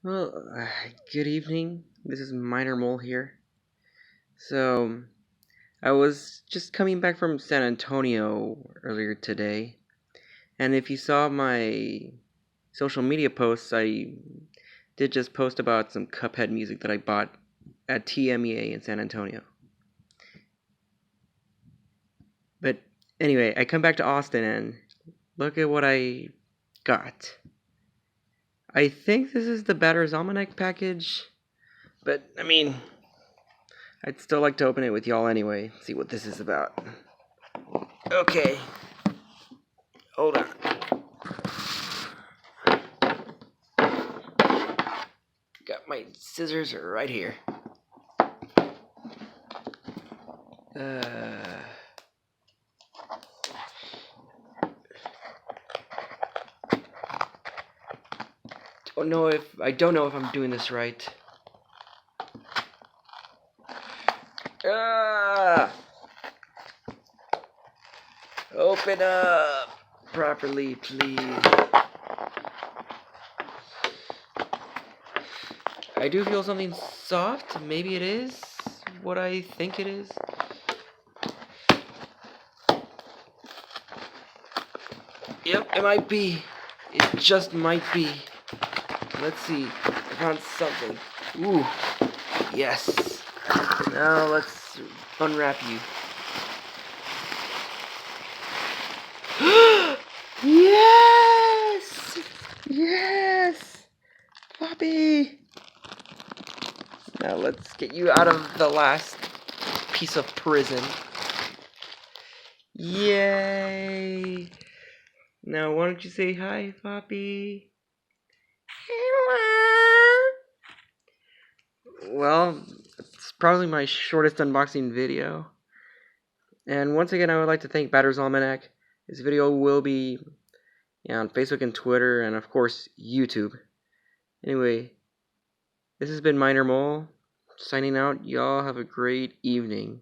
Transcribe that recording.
Well, good evening. This is Minor Mole here. So, I was just coming back from San Antonio earlier today, and if you saw my social media posts, I did just post about some Cuphead music that I bought at TMEA in San Antonio. But anyway, I come back to Austin and look at what I got. I think this is the Batter's Almanac package, but I'd still like to open it with y'all anyway, see what this is about. Okay. Hold on. Got my scissors right here. I don't know if I'm doing this right. Open up properly, please. I do feel something soft. Maybe it is what I think it is. Yep, it might be. It just might be. Let's see. I found something. Ooh. Yes. Now let's unwrap you. Yes! Yes! Fobby! Now let's get you out of the last piece of prison. Yay! Now why don't you say hi, Fobby? Hello! Well, it's probably my shortest unboxing video. And once again, I would like to thank Batter's Almanac. This video will be on Facebook and Twitter, and of course, YouTube. Anyway, this has been Minor Mole, signing out. Y'all have a great evening.